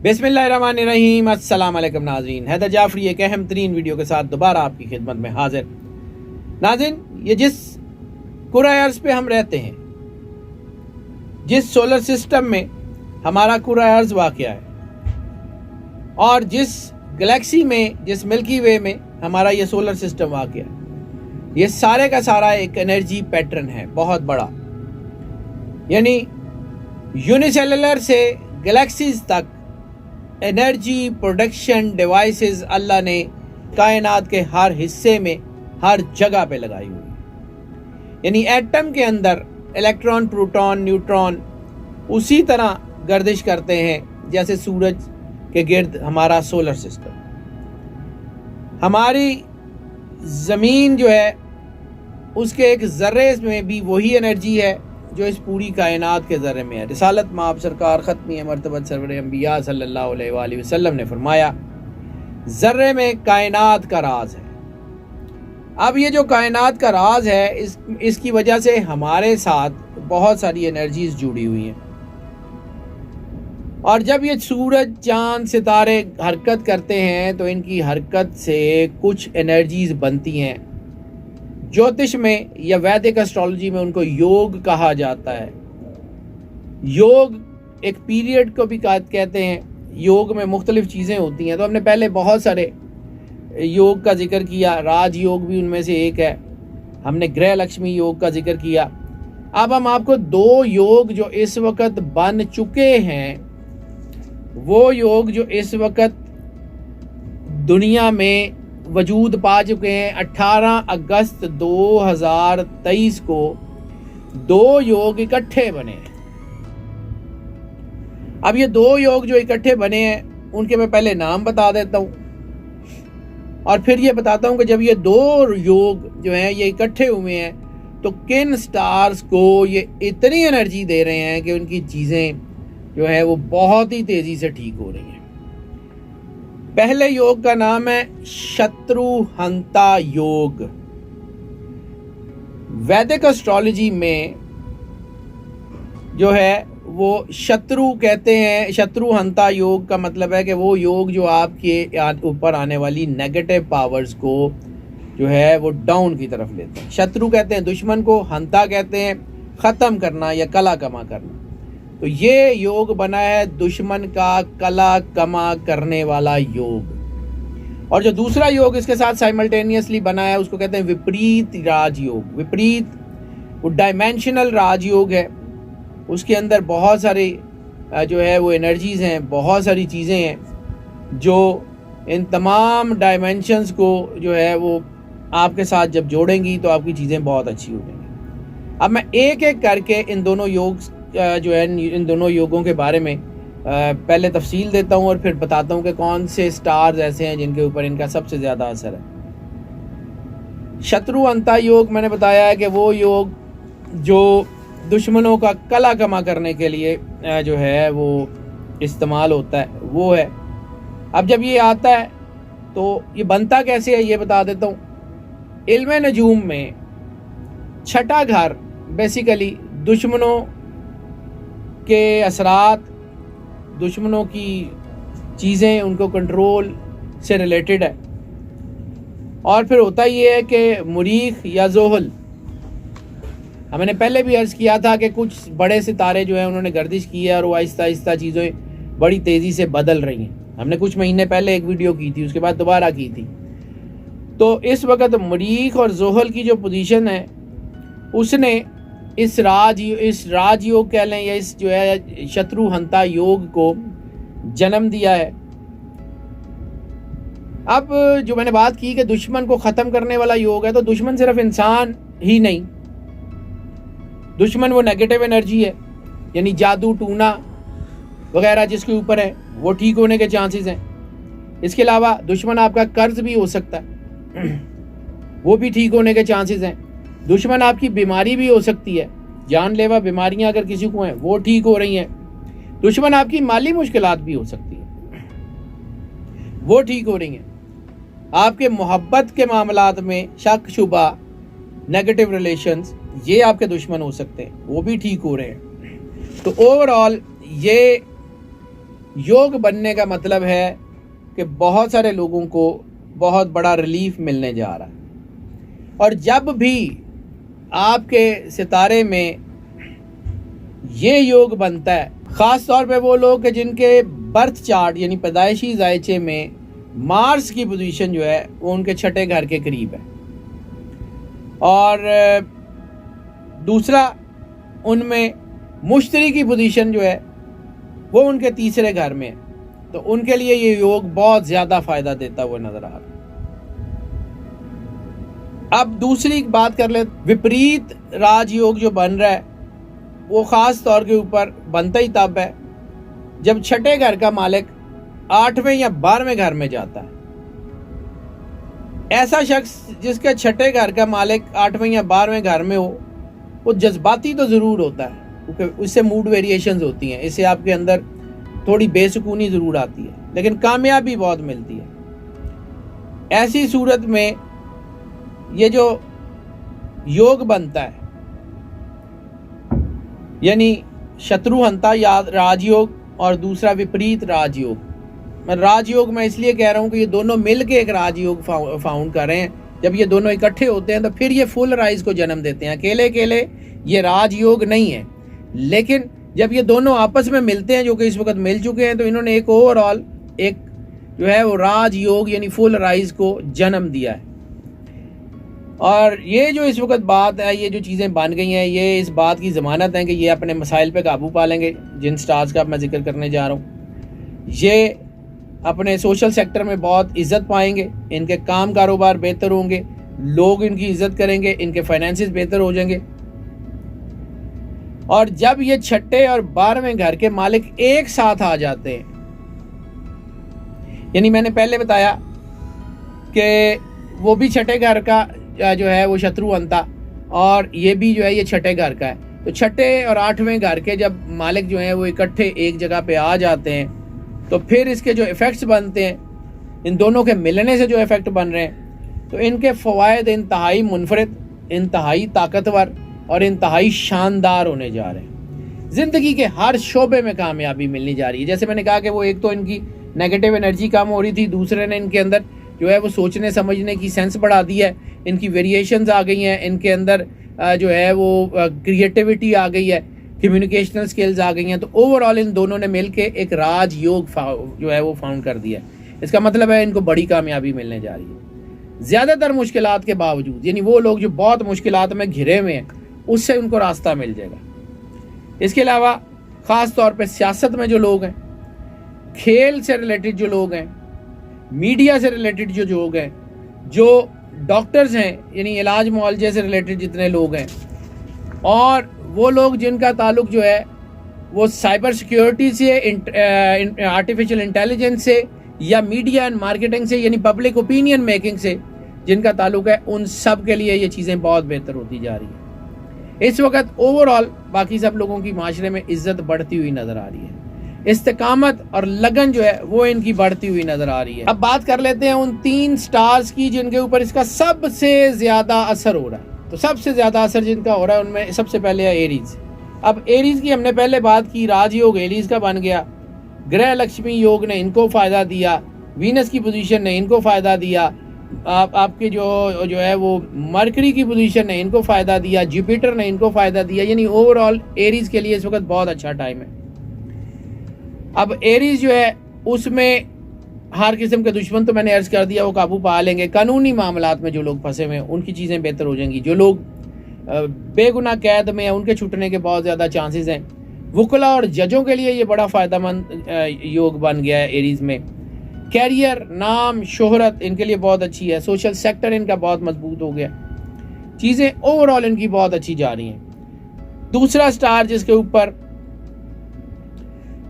बिस्मिल्लाहिर्रहमानिर्रहीम। अस्सलाम वालेकुम नाज़रीन, हैदर जाफरी एक अहम तरीन वीडियो के साथ दोबारा आपकी खिदमत में हाजिर। नाज़रीन, ये जिस कुराए अर्ज़ पे हम रहते हैं, जिस सोलर सिस्टम में हमारा कुराए अर्ज़ वाक़या है और जिस गैलेक्सी में, जिस मिल्की वे में हमारा ये सोलर सिस्टम वाक़या है, ये सारे का सारा एक एनर्जी पैटर्न है बहुत बड़ा। यानी यूनिसेलुलर से गैलेक्सीज तक एनर्जी प्रोडक्शन डिवाइसेस अल्लाह ने कायनात के हर हिस्से में, हर जगह पे लगाई हुई है। यानी एटम के अंदर इलेक्ट्रॉन, प्रोटॉन, न्यूट्रॉन उसी तरह गर्दिश करते हैं जैसे सूरज के गिर्द हमारा सोलर सिस्टम। हमारी ज़मीन जो है उसके एक ज़र्रे में भी वही एनर्जी है जो इस पूरी कायनात के ज़र्रे में है। रिसालत माब सरकार ख़त्मी मरतबत सरवर अंबिया सल्लल्लाहु अलैहि वसल्लम ने फरमाया, ज़र्रे में कायनात का राज है। अब ये जो कायनात का राज है, इसकी वजह से हमारे साथ बहुत सारी एनर्जीज जुड़ी हुई हैं। और जब ये सूरज, चांद, सितारे हरकत करते हैं तो इनकी हरकत से कुछ एनर्जीज बनती हैं। ज्योतिष में या वैदिक एस्ट्रोलॉजी में उनको योग कहा जाता है। योग एक पीरियड को भी कहते हैं। योग में मुख्तलिफ चीज़ें होती हैं। तो हमने पहले बहुत सारे योग का जिक्र किया, राज योग भी उनमें से एक है। हमने गृह लक्ष्मी योग का जिक्र किया। अब हम आपको दो योग जो इस वक्त बन चुके हैं, वो योग जो इस वक्त दुनिया में वजूद पा चुके हैं। 18 अगस्त 2023 को दो योग इकट्ठे बने हैं। अब ये दो योग जो इकट्ठे बने हैं उनके मैं पहले नाम बता देता हूं और फिर ये बताता हूं कि जब ये दो योग जो हैं ये इकट्ठे हुए हैं तो किन स्टार्स को ये इतनी एनर्जी दे रहे हैं कि उनकी चीज़ें जो है वो बहुत ही तेज़ी से ठीक हो रही हैं। पहले योग का नाम है शत्रुहंता योग। वैदिक एस्ट्रोलॉजी में जो है वो शत्रु कहते हैं। शत्रुहंता योग का मतलब है कि वो योग जो आपके ऊपर आने वाली नेगेटिव पावर्स को जो है वो डाउन की तरफ लेते हैं। शत्रु कहते हैं दुश्मन को, हंता कहते हैं ख़त्म करना या कला कमा करना। तो ये योग बना है दुश्मन का कला कमा करने वाला योग। और जो दूसरा योग इसके साथ साइमल्टेनियसली बना है उसको कहते हैं विपरीत राजयोग। विपरीत वो डायमेंशनल राजयोग है। उसके अंदर बहुत सारे जो है वो एनर्जीज हैं, बहुत सारी चीज़ें हैं जो इन तमाम डायमेंशंस को जो है वो आपके साथ जब जोड़ेंगी तो आपकी चीज़ें बहुत अच्छी हो जाएंगी। अब मैं एक एक करके इन दोनों योग जो है इन दोनों योगों के बारे में पहले तफसील देता हूं और फिर बताता हूं कि कौन से स्टार्स ऐसे हैं जिनके ऊपर इनका सबसे ज़्यादा असर है। शत्रुहंता योग मैंने बताया है कि वो योग जो दुश्मनों का कला कमा करने के लिए जो है वो इस्तेमाल होता है, वो है। अब जब ये आता है तो ये बनता कैसे है ये बता देता हूँ। इल्म नजूम में छठा घर बेसिकली दुश्मनों के असरात, दुश्मनों की चीज़ें, उनको कंट्रोल से रिलेटेड है। और फिर होता ये है कि मुरीख या जोहल, हमने पहले भी अर्ज़ किया था कि कुछ बड़े सितारे जो हैं उन्होंने गर्दिश की है और वो आहिस्ता आहिस्ता चीज़ें बड़ी तेज़ी से बदल रही हैं। हमने कुछ महीने पहले एक वीडियो की थी, उसके बाद दोबारा की थी। तो इस वक्त मुरीख और जोहल की जो पोजीशन है उसने इस राजयोग कह लें या इस जो है शत्रुहंता योग को जन्म दिया है। अब जो मैंने बात की कि दुश्मन को ख़त्म करने वाला योग है, तो दुश्मन सिर्फ इंसान ही नहीं, दुश्मन वो नेगेटिव एनर्जी है। यानी जादू टूना वगैरह जिसके ऊपर है वो ठीक होने के चांसेस हैं। इसके अलावा दुश्मन आपका कर्ज भी हो सकता है, वो भी ठीक होने के चांसेस हैं। दुश्मन आपकी बीमारी भी हो सकती है, जानलेवा बीमारियां अगर किसी को हैं वो ठीक हो रही हैं। दुश्मन आपकी माली मुश्किलात भी हो सकती है, वो ठीक हो रही हैं। आपके मोहब्बत के मामलात में शक शुबा, नेगेटिव रिलेशंस, ये आपके दुश्मन हो सकते हैं, वो भी ठीक हो रहे हैं। तो ओवरऑल ये योग बनने का मतलब है कि बहुत सारे लोगों को बहुत बड़ा रिलीफ मिलने जा रहा है। और जब भी आपके सितारे में ये योग बनता है, ख़ास तौर पे वो लोग कि जिनके बर्थ चार्ट यानी पैदाइशी जायचे में मार्स की पोजीशन जो है वो उनके छठे घर के करीब है, और दूसरा उनमें मुश्तरी की पोजीशन जो है वो उनके तीसरे घर में है, तो उनके लिए ये योग बहुत ज़्यादा फ़ायदा देता हुआ नज़र आ रहा है। अब दूसरी बात कर ले, विपरीत राजयोग जो बन रहा है वो ख़ास तौर के ऊपर बनता ही तब है जब छठे घर का मालिक 8वें या 12वें घर में जाता है। ऐसा शख्स जिसके छठे घर का मालिक 8वें या 12वें घर में हो, वो जज्बाती तो ज़रूर होता है, क्योंकि उससे मूड वेरिएशंस होती हैं, इससे आपके अंदर थोड़ी बेसुकूनी ज़रूर आती है, लेकिन कामयाबी बहुत मिलती है। ऐसी सूरत में ये जो योग बनता है यानी शत्रुहंता या राजयोग और दूसरा विपरीत राजयोग, मैं राजयोग में इसलिए कह रहा हूँ कि ये दोनों मिलके एक राजयोग फाउंड कर रहे हैं। जब ये दोनों इकट्ठे होते हैं तो फिर ये फुल राइज को जन्म देते हैं। अकेले अकेले ये राजयोग नहीं है, लेकिन जब ये दोनों आपस में मिलते हैं, जो कि इस वक्त मिल चुके हैं, तो इन्होंने एक ओवरऑल एक जो है वो राजयोग यानी फुल राइज को जन्म दिया है। और ये जो इस वक्त बात है, ये जो चीज़ें बन गई हैं, ये इस बात की ज़मानत है कि ये अपने मसाइल पे काबू पा लेंगे। जिन स्टार्स का मैं जिक्र करने जा रहा हूँ, ये अपने सोशल सेक्टर में बहुत इज़्ज़त पाएंगे, इनके काम कारोबार बेहतर होंगे, लोग इनकी इज़्ज़त करेंगे, इनके फाइनेंसेस बेहतर हो जाएंगे। और जब ये छठे और 12वें घर के मालिक एक साथ आ जाते हैं, यानी मैंने पहले बताया कि वो भी छठे घर का जो है वो शत्रुहंता, और ये भी जो है ये छठे घर का है। तो छठे और 8वें घर के जब मालिक जो हैं वो इकट्ठे एक जगह पे आ जाते हैं, तो फिर इसके जो इफ़ेक्ट्स बनते हैं, इन दोनों के मिलने से जो इफ़ेक्ट बन रहे हैं, तो इनके फ़वायद इंतहाई मुनफरिद, इंतहाई ताकतवर और इंतहाई शानदार होने जा रहे हैं। ज़िंदगी के हर शोबे में कामयाबी मिलने जा रही है। जैसे मैंने कहा कि वो एक तो इनकी नेगेटिव एनर्जी कम हो रही थी, दूसरे ने इनके अंदर जो है वो सोचने समझने की सेंस बढ़ा दी है, इनकी वेरिएशंस आ गई हैं, इनके अंदर जो है वो क्रिएटिविटी आ गई है, कम्युनिकेशनल स्किल्स आ गई हैं। तो ओवरऑल इन दोनों ने मिलके एक राजयोग जो है वो फाउंड कर दिया। इसका मतलब है इनको बड़ी कामयाबी मिलने जा रही है। ज़्यादातर मुश्किलात के बावजूद, यानी वो लोग जो बहुत मुश्किलात में घिरे हुए हैं, उससे उनको रास्ता मिल जाएगा। इसके अलावा ख़ास तौर पे सियासत में जो लोग हैं, खेल से रिलेटेड जो लोग हैं, मीडिया से रिलेटेड जो लोग हैं, जो डॉक्टर्स हैं यानी इलाज मुआलजे से रिलेटेड जितने लोग हैं, और वो लोग जिनका ताल्लुक जो है वो साइबर सिक्योरिटी से, आर्टिफिशियल इंटेलिजेंस से, या मीडिया एंड मार्केटिंग से यानी पब्लिक ओपिनियन मेकिंग से जिनका ताल्लुक है, उन सब के लिए ये चीज़ें बहुत बेहतर होती जा रही है। इस वक्त ओवरऑल बाकी सब लोगों की माशरे में इज्जत बढ़ती हुई नज़र आ रही है। इस्तेकामत और लगन जो है वो इनकी बढ़ती हुई नज़र आ रही है। अब बात कर लेते हैं उन 3 स्टार्स की जिनके ऊपर इसका सबसे ज़्यादा असर हो रहा है। तो सबसे ज़्यादा असर जिनका हो रहा है उनमें सबसे पहले है एरीज। अब एरीज की हमने पहले बात की, राजयोग एरीज का बन गया, ग्रह लक्ष्मी योग ने इनको फ़ायदा दिया, वीनस की पोजीशन ने इनको फ़ायदा दिया, आपके जो है वो मरकरी की पोजीशन ने इनको फ़ायदा दिया, जुपिटर ने इनको फ़ायदा दिया। यानी ओवरऑल एरीज के लिए इस वक्त बहुत अच्छा टाइम है। अब एरीज जो है उसमें हर किस्म के दुश्मन तो मैंने अर्ज कर दिया वो काबू पा लेंगे। कानूनी मामलात में जो लोग फंसे हुए हैं उनकी चीज़ें बेहतर हो जाएंगी। जो लोग बेगुनाह कैद में हैं उनके छूटने के बहुत ज़्यादा चांसेस हैं। वकला और जजों के लिए ये बड़ा फ़ायदेमंद योग बन गया है एरीज में। कैरियर, नाम, शोहरत इनके लिए बहुत अच्छी है। सोशल सेक्टर इनका बहुत मजबूत हो गया। चीज़ें ओवरऑल इनकी बहुत अच्छी जा रही हैं। दूसरा स्टार जिसके ऊपर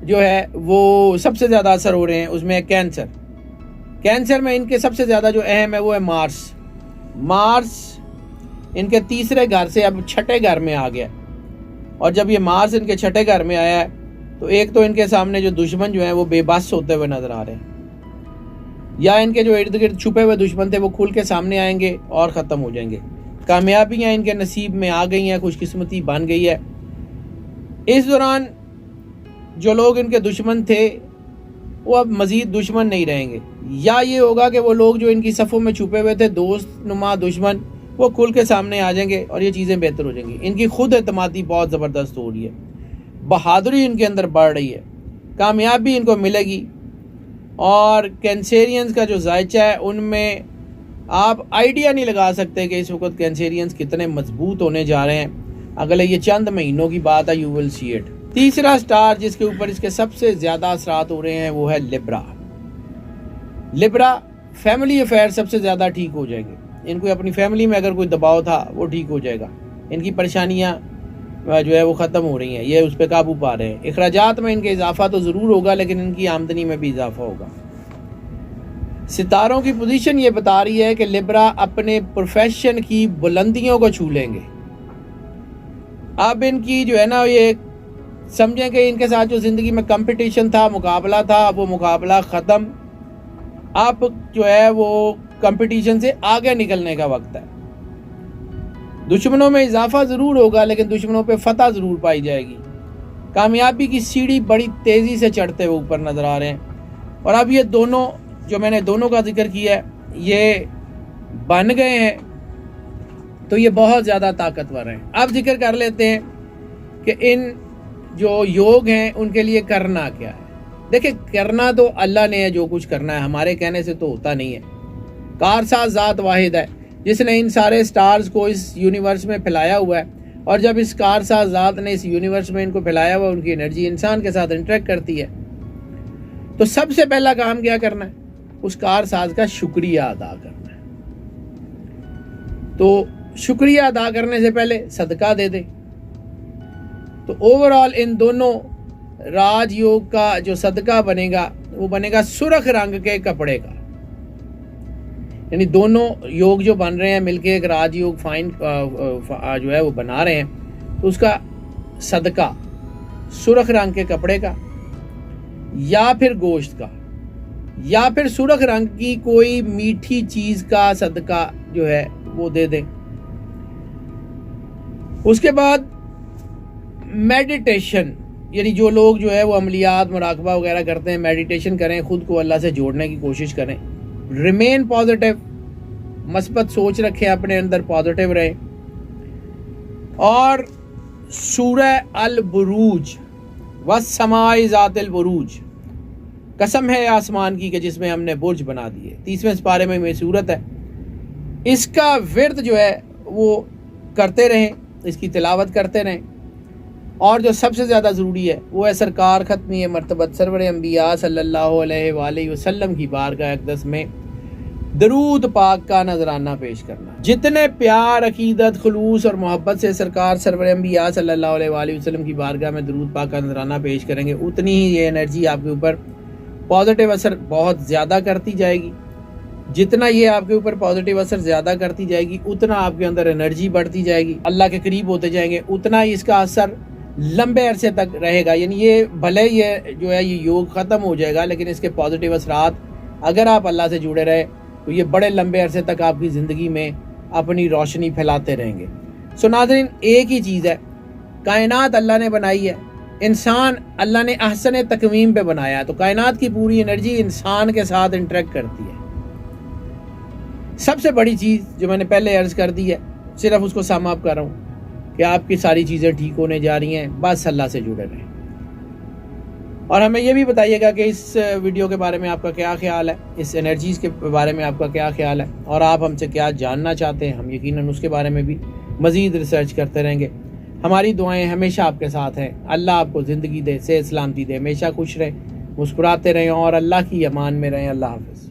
जो है वो सबसे ज़्यादा असर हो रहे हैं उसमें है कैंसर। कैंसर में इनके सबसे ज़्यादा जो अहम है वो है मार्स। मार्स इनके तीसरे घर से अब छठे घर में आ गया, और जब ये मार्स इनके छठे घर में आया है तो एक तो इनके सामने जो दुश्मन जो हैं वो बेबस होते हुए नज़र आ रहे हैं, या इनके जो इर्द गिर्द छुपे हुए दुश्मन थे वो खुल के सामने आएंगे और ख़त्म हो जाएंगे। कामयाबियाँ इनके नसीब में आ गई हैं, खुशकिस्मती बन गई है। इस दौरान जो लोग इनके दुश्मन थे वो अब मज़ीद दुश्मन नहीं रहेंगे, या ये होगा कि वो लोग जो इनकी सफ़ों में छुपे हुए थे, दोस्त नुमा दुश्मन, वो खुल के सामने आ जाएंगे और ये चीज़ें बेहतर हो जाएंगी। इनकी खुद एतमादी बहुत ज़बरदस्त हो रही है, बहादुरी इनके अंदर बढ़ रही है, कामयाबी इनको मिलेगी। और कैंसेरियंस का जो जायचा है उनमें आप आइडिया नहीं लगा सकते कि इस वक्त कैंसेरियंस कितने मजबूत होने जा रहे हैं। अगले ये चंद महीनों की बात है, यू विल सी इट। तीसरा स्टार जिसके ऊपर इसके सबसे ज़्यादा असरात हो रहे हैं वो है लिब्रा। लिब्रा फैमिली अफेयर सबसे ज़्यादा ठीक हो जाएंगे। इनको अपनी फैमिली में अगर कोई दबाव था वो ठीक हो जाएगा। इनकी परेशानियाँ जो है वो ख़त्म हो रही हैं, ये उस पर काबू पा रहे हैं। अखराजात में इनके इजाफा तो ज़रूर होगा, लेकिन इनकी आमदनी में भी इजाफा होगा। सितारों की पोजीशन ये बता रही है कि लिब्रा अपने प्रोफेशन की बुलंदियों को छू लेंगे। अब इनकी जो है ना, ये समझें कि इनके साथ जो ज़िंदगी में कंपटीशन था, मुकाबला था, वो मुकाबला ख़त्म। अब जो है वो कंपटीशन से आगे निकलने का वक्त है। दुश्मनों में इजाफा ज़रूर होगा, लेकिन दुश्मनों पे फतह ज़रूर पाई जाएगी। कामयाबी की सीढ़ी बड़ी तेज़ी से चढ़ते हुए ऊपर नज़र आ रहे हैं। और अब ये दोनों, जो मैंने दोनों का जिक्र किया है, ये बन गए हैं तो ये बहुत ज़्यादा ताकतवर हैं। अब जिक्र कर लेते हैं कि इन जो योग हैं उनके लिए करना क्या है। देखिए, करना तो अल्लाह ने है, जो कुछ करना है हमारे कहने से तो होता नहीं है। कारसाज ज़ात वाहिद है जिसने इन सारे स्टार्स को इस यूनिवर्स में फैलाया हुआ है, और जब इस कारसाज ज़ात ने इस यूनिवर्स में इनको फैलाया हुआ, उनकी एनर्जी इंसान के साथ इंटरेक्ट करती है, तो सबसे पहला काम क्या करना है? उस कारसाज का शुक्रिया अदा करना है। तो शुक्रिया अदा करने से पहले सदका दे दे। तो ओवरऑल इन दोनों राजयोग का जो सदका बनेगा वो बनेगा सुर्ख रंग के कपड़े का। यानी दोनों योग जो बन रहे हैं मिलके एक राजयोग फाइन जो है वो बना रहे हैं, तो उसका सदका सुर्ख रंग के कपड़े का, या फिर गोश्त का, या फिर सुर्ख रंग की कोई मीठी चीज का सदका जो है वो दे दें। उसके बाद मेडिटेशन, यानी जो लोग जो है वो अमलियात मुराकबा वगैरह करते हैं, मेडिटेशन करें, खुद को अल्लाह से जोड़ने की कोशिश करें। रिमेन पॉजिटिव, मस्बत सोच रखें अपने अंदर, पॉजिटिव रहें। और सूरह अल बुरूज वस्समाई ज़ातिल बुरूज, कसम है आसमान की कि जिसमें हमने बुर्ज बना दिए, 30वें पारे में ये सूरत है। इसका विर्द जो है वो करते रहें, इसकी तिलावत करते रहें। और जो सबसे ज़्यादा ज़रूरी है वो है सरकार ख़त्मी मरतबत सरवर अंबिया सल्लल्लाहु अलैहि वसल्लम की बारगाह अक़दस में दरूद पाक का नजराना पेश करना। जितने प्यार, अकीदत, खुलूस और मोहब्बत से सरकार सरवर अंबिया सल्लल्लाहु अलैहि वसल्लम की बारगाह में दरूद पाक का नजराना पेश करेंगे, उतनी ही ये एनर्जी आपके ऊपर पॉजिटिव असर बहुत ज़्यादा करती जाएगी। जितना ये आपके ऊपर पॉजिटिव असर ज़्यादा करती जाएगी, उतना आपके अंदर एनर्जी बढ़ती जाएगी, अल्लाह के करीब होते जाएंगे, उतना ही इसका असर लंबे अरसे तक रहेगा। यानी ये भले ये जो है ये योग ख़त्म हो जाएगा, लेकिन इसके पॉजिटिव असरात अगर आप अल्लाह से जुड़े रहे तो ये बड़े लंबे अरसे तक आपकी ज़िंदगी में अपनी रोशनी फैलाते रहेंगे। सो नाज़रीन, एक ही चीज़ है, कायनात अल्लाह ने बनाई है, इंसान अल्लाह ने अहसन तकवीम पे बनाया है, तो कायनात की पूरी एनर्जी इंसान के साथ इंटरेक्ट करती है। सबसे बड़ी चीज़ जो मैंने पहले अर्ज़ कर दी है, सिर्फ उसको सम अप कर रहा हूँ कि आपकी सारी चीज़ें ठीक होने जा रही हैं, बस अल्लाह से जुड़े रहें। और हमें ये भी बताइएगा कि इस वीडियो के बारे में आपका क्या ख्याल है, इस एनर्जीज़ के बारे में आपका क्या ख्याल है, और आप हमसे क्या जानना चाहते हैं। हम यकीनन उसके बारे में भी मज़ीद रिसर्च करते रहेंगे। हमारी दुआएं हमेशा आपके साथ हैं। अल्लाह आपको ज़िंदगी दे, सेहत सलामती दे, हमेशा खुश रहें, मुस्कुराते रहें और अल्लाह की अमान में रहें। अल्लाह हाफ़िज़।